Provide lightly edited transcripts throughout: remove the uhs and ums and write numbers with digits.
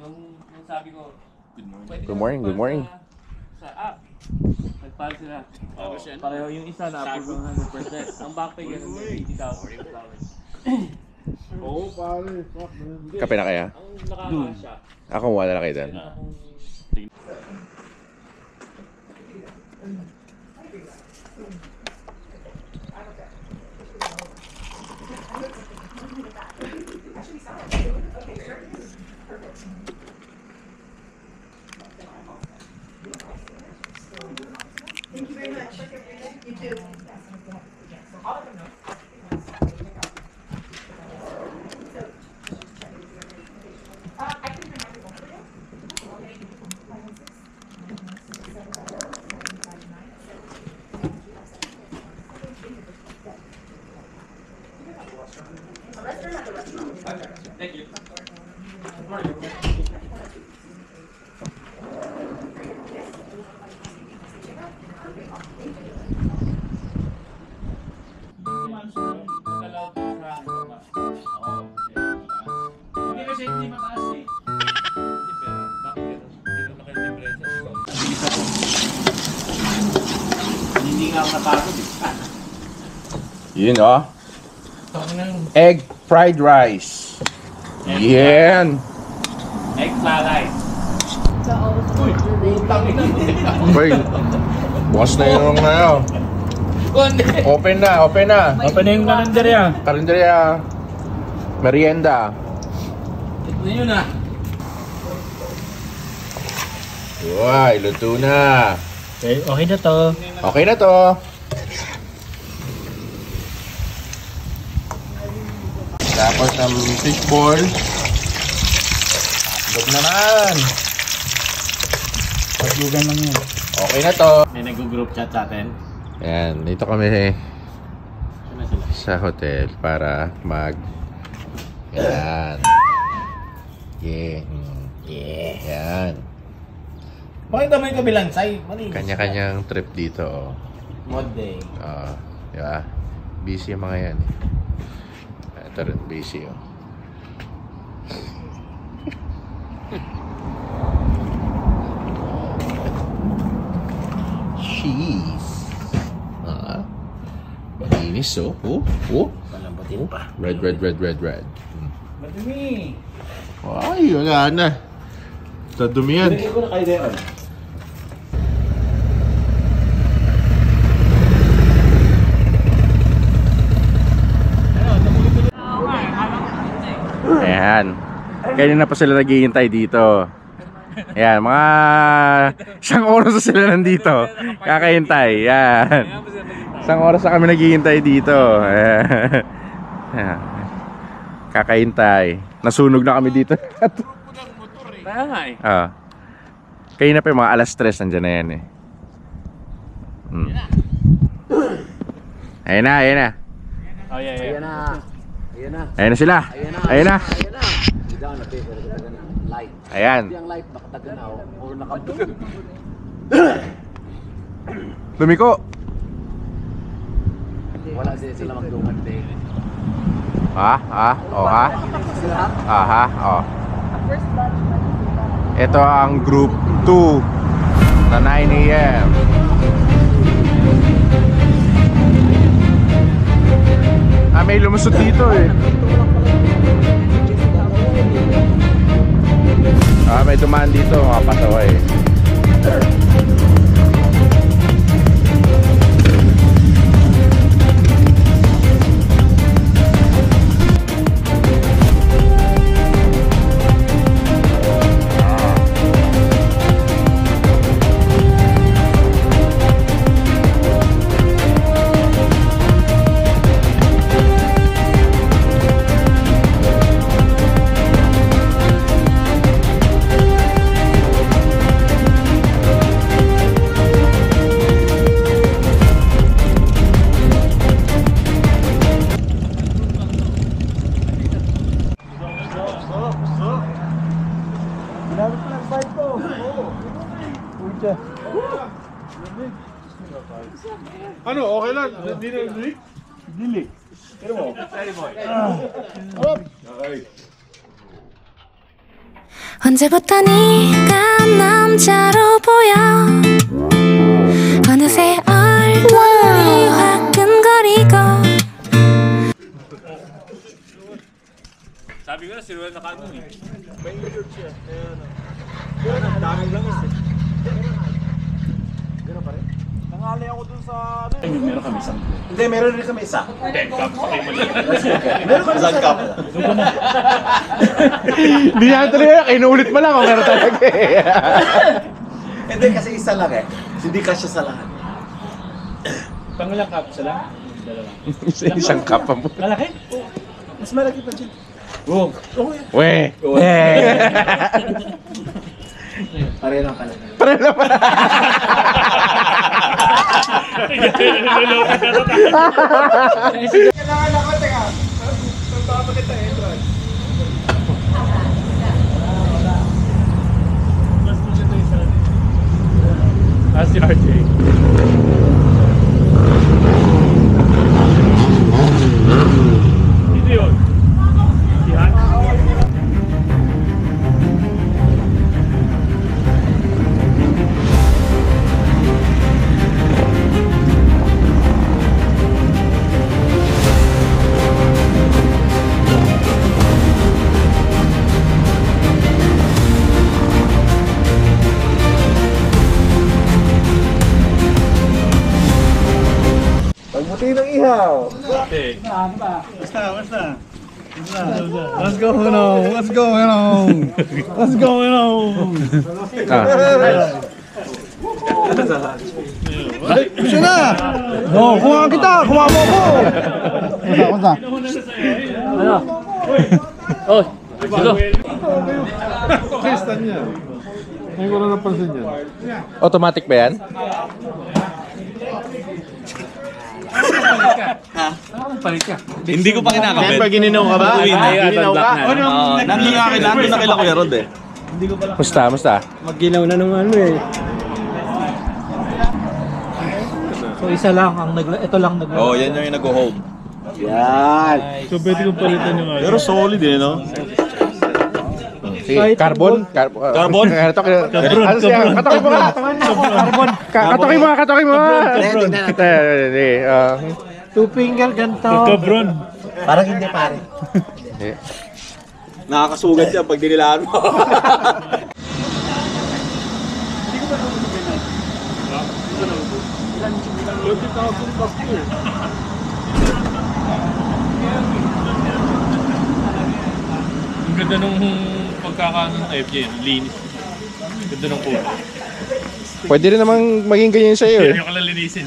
Nung sabi ko, Good morning, good morning. Sa app, nagpahal sila. Pareho yung isa na approve ng 100%. Ang back pay ganun, 80,000 dollars. Oo, pare. Kape na kaya? Ang nakakasya. Ako wala na kayo doon. Thank you very much. You too. Thank you. Hindi kasi hindi mataas eh. Hindi nga ako napagod eh. Yun oh. Egg fried rice. Yan. Egg flalay. Uy, bukas na yung na yun. Open na, open na. Open na yung kalendarya. Karinderya. Merienda. Ito yun ah. Uy, luto na. Okay na to. Okay na to. Tapos ng fishball. Hotdog naman. Paglugan lang yun. Okay na to. May nag-group chat sa atin. Ayan, dito kami Saan na sila? sa hotel para Yan. Yeah. Yeah. Yan. Bakit naman yung kabilang side? Kanya-kanyang trip dito. Oh. Mod day. Di ba? Busy yung mga yan. Ito rin, busy. Oh. Cheese. Malinis, oh. Oh. Palambutin pa. Red. Madumi. Ay, wala na. Sa dumi yan. Pinagay ko na kayo doon. Ayan. Kanina pa sila naghihintay dito. Ayan, mga isang oras na sila nandito. Kakahintay. Ayan. Isang oras na kami naghihintay dito. Ayan. Kakahintay. Nasunog na kami dito. Kaya nga eh. Kanina pa yung mga alas 3 nandyan na yan eh. Ayan na, ayan na. Oh yeah. Ayan na. Ayan na. Ayan na sila. Ayan na. Ayan na. Hindi daw na paper light. Ayan. Hindi ang light nakatagan na o nakabog. Lumiko. Wala sila magdungan din. Ha? Sila? Aha, oh. Ito ang group 2 na 9 AM. May lumusot dito eh. May dumaan dito, mga pasaway. Ano, okay lang. Hindi na leak? Hindi leak. Pero mo. Okay. 언제부터 네가 남자로 보여 어느새 얼굴이 화끈거리고 Sabi ko na, si Ruel nakaano eh. Nangali ako dun sa ano. Meron kami isang. Hindi, meron rin kami isa. Cup, sakay mo lang. Meron kami isang cup. Hindi na tuloy yun. Inuulit mo lang kung meron talaga eh. Hindi, kasi isa lang eh. Hindi kasya sa lahat. Pangalang cup sila? Dalawa. Isang kapa mo. Malaki? Mas malaki pa dyan. Oo. Weh. Pare lang pala. Pare na pala. Kailangan ako, teka. Saan ba kita entrance? Si RJ. Hindi yun. Si Hans. Pagbuti ng ihaw. Okay. What's going on? What's going on? What's going on? Siya na! No, kuha kita! Kuha mo ko! Kunta? Ano? Oh, hello. Kristan niya. Ngayon ko na napansin yan. Automatic ba yan? Palit ka. Hindi ko pa kinakabit. Pag gininaw ka ba? Gininaw ka? Nandun na kila Kuya Rod eh. Musta? Mag-ginaw na ng ano eh. So isa lang ang ito lang nag Oo, yan yung nag-hold. Yan! So, pwede kong palitan yung Pero solid eh, no? Sige, carbon? Carbon? Ano siya? Katokin mo nga! Carbon! Katokin mo nga! two finger ganito. Cabron. Parang hindi pare. Nakakasugat siya pag dinilaan mo. Ang ganda nung pagkakaano ng FJ, linis. Ang ganda nung kulay. Pwede rin namang maging ganyan sa'yo eh. Yung lang linisin.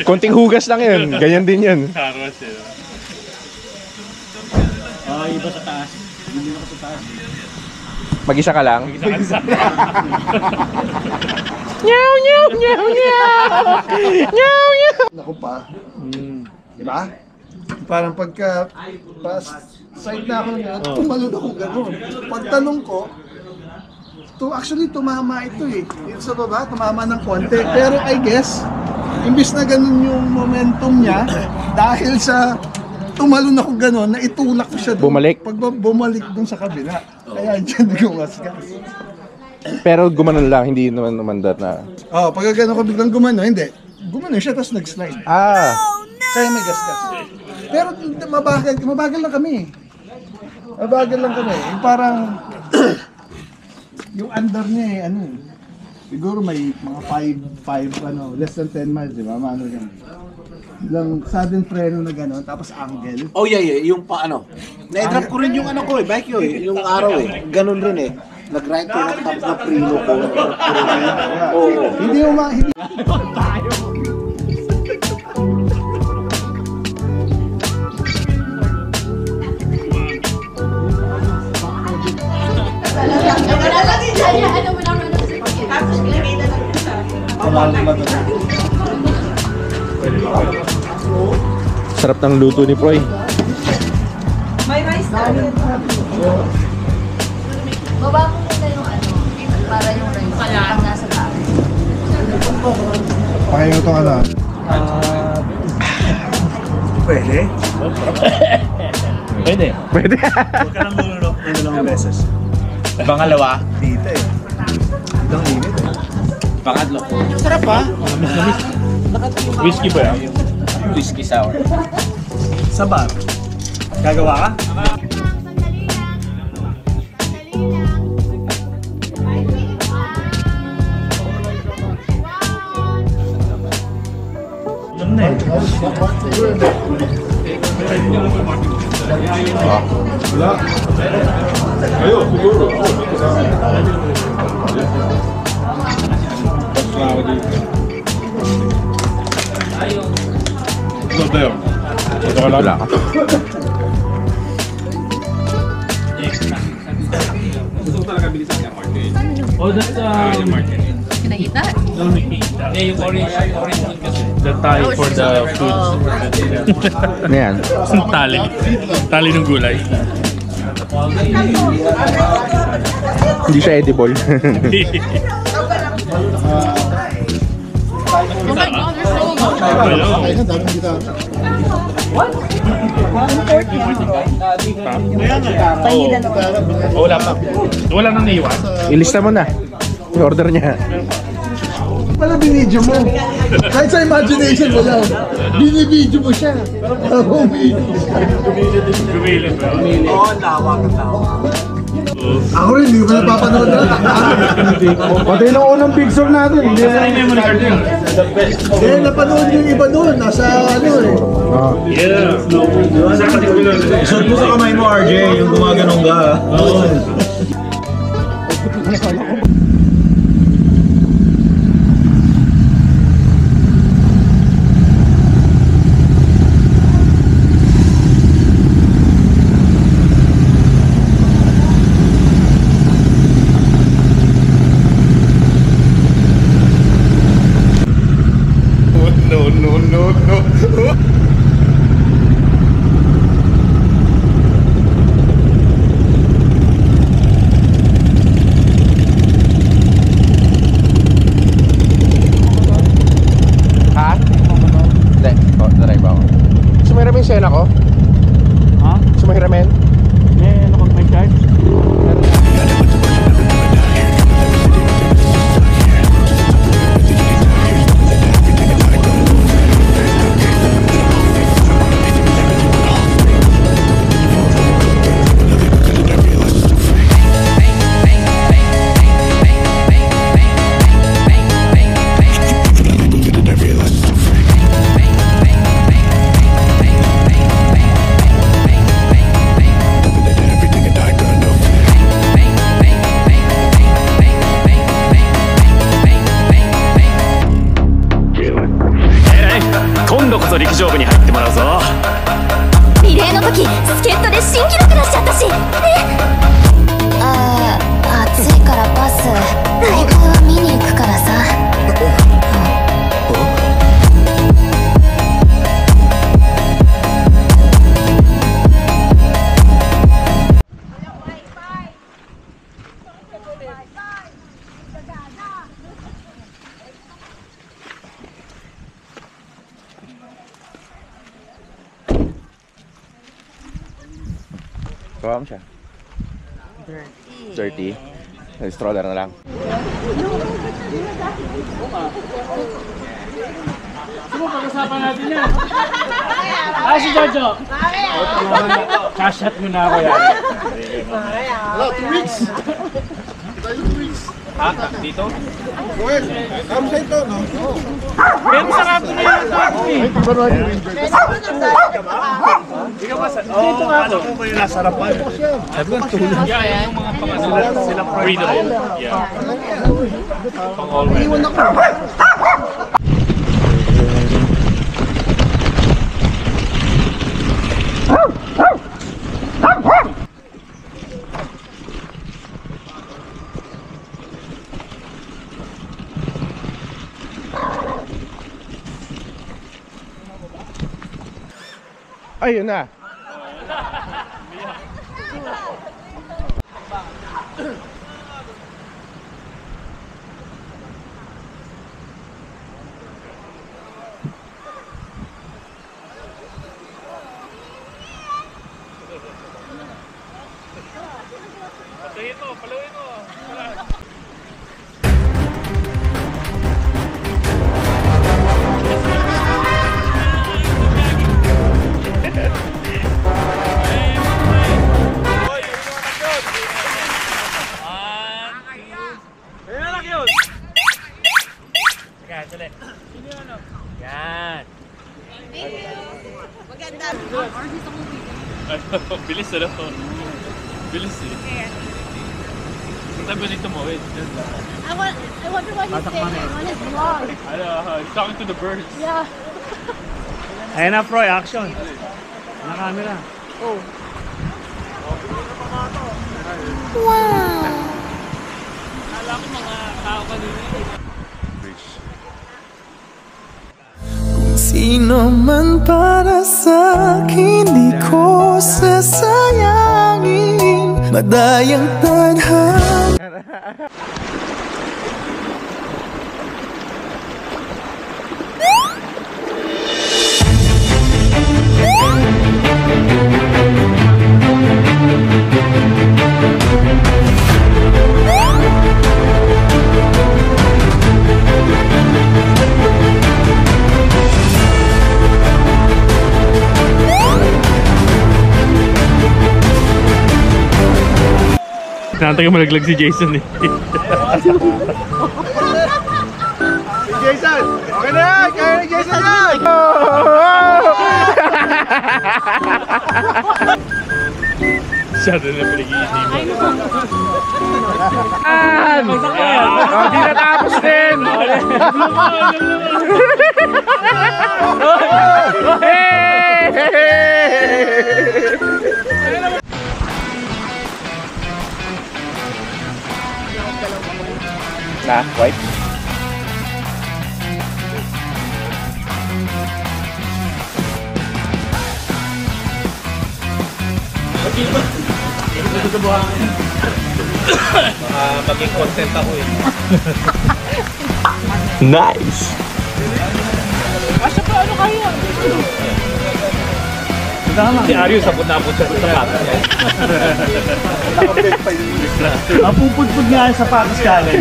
Konting hugas lang yun. Ganyan din yun. Karos eh. Iba sa taas. Hindi na sa taas. Mag-isa ka lang? Isa-isa. Nyaw, nyaw, nyaw, nyaw! Nyaw, nyaw! Naku pa. Diba? Parang pagka side na ako na tumalon ako gano'n. Pagtanong ko, actually tumama ito eh. Dito sa baba, tumama ng konti. Pero I guess, imbis na ganun yung momentum niya, dahil sa tumalon ako gano'n, naitulak ko siya doon. Bumalik? Bumalik doon sa kabila. Kaya dyan nagawasgas. Pero gumanon lang, hindi naman namandat na. Oh, pag gano'n ko biglang gumano, hindi. Gumano siya, tapos nag-slide. Ah! Kaya may gasgas. Pero mabagal lang kami. Mabagal lang kami. Yung parang yung under niya eh, ano eh. Siguro may mga 5 less than 10 miles, di ba? Maano yan. Lang sudden preno na gano'n, tapos angle. Oh yeah, yung ano. Na-drop ko rin yung ano ko eh, bike yun eh, yung araw eh. Ganun rin eh. Nag-ride ko na tapos na preno ko. Oo. Hindi mo hindi. Sarap ng luto ni Proy. May rice na. Baba mo muna yung ano, para yung rice. Pang nasa taas. Pakinggan ito ka na. Pwede? Pwede. Pwede. Huwag ka nang lulunok ng dalawang beses. Pangalawa. Dito eh. Ang init eh. Pangatlo. Sarap ha? Whiskey ba yan? Whiskey sour. Sa bar. Gagawa ka? Alam na eh. Wala. Ayun, siguro. Ito tayo. Ito ka lang. Oh, that's Can I eat that? yeah, yung orange one kasi. The tie for the food. Ano yan? Tali. Tali ng gulay. Hindi siya edible. Oh my God, they're so good. Wala pa. Wala nang naiwan. Ilista mo na. I-order niya. Pala binidyo mo. Kahit sa imagination mo lang. Binibidyo mo siya. Gumilin ba? Ako rin, hindi ko na napapanood na. Pati nung unang picture natin. Hindi Saan yung memory card yun? Eh, napanood yung iba doon. Nasa ano eh. Yeah. Sa particular. Isuot mo sa kamay mo, RJ, yung gumaganong ka. Ha? Hindi. Taray ba ako? Sumiramin sena ko? Ha? Sumiramin? May ano kung may charge? Kawa mo siya? 30. Stroller na lang. Sige, pag-usapan natin yan. Si Jojo. Cash-out mo na ako yan. Wala, 2 weeks. Tayo 2 weeks. Ha? Dito? Well, come sa ito, no? Pero sarado na yung ito eh. Di ba natin enjoy? Dito nga ako. Ako yung nasa harapan. Yeah, yung mga pangalan sila freedom. Yeah. Pang all right. Iwan ako. Ayun na. Bilis ano? Bilis eh. Saan ba dito mo? Wait. I wonder what he's saying on his vlog. He's talking to the birds. Yeah. Ayan na, Froy, action. Ang camera. Kala ko mga tao kanina. Sino man para sa'kin, di ko sasayangin, madayang tadhana. Nakantay ka malaglag si Jason eh. Jason! Okay na yan! Kaya ni Jason yan! Masyado na pinag-iisipan. Di natapos din! Na, white? Maging content ako eh. Nice! Si Arius, abot-abot sa sapatos niya. Mapupudpud nga sa patis kagad.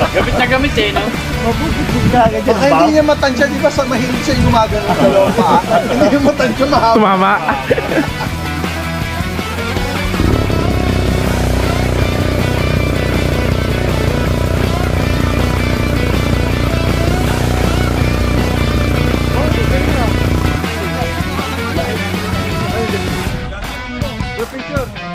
Gamit na gamit eh, no? Mapupudpud kagad yan. Baka hindi niya matansya, di ba sa mahilig siya yung gumagano ng dalawang paa? Hindi niya matansya mahaba. Tumama! Picture.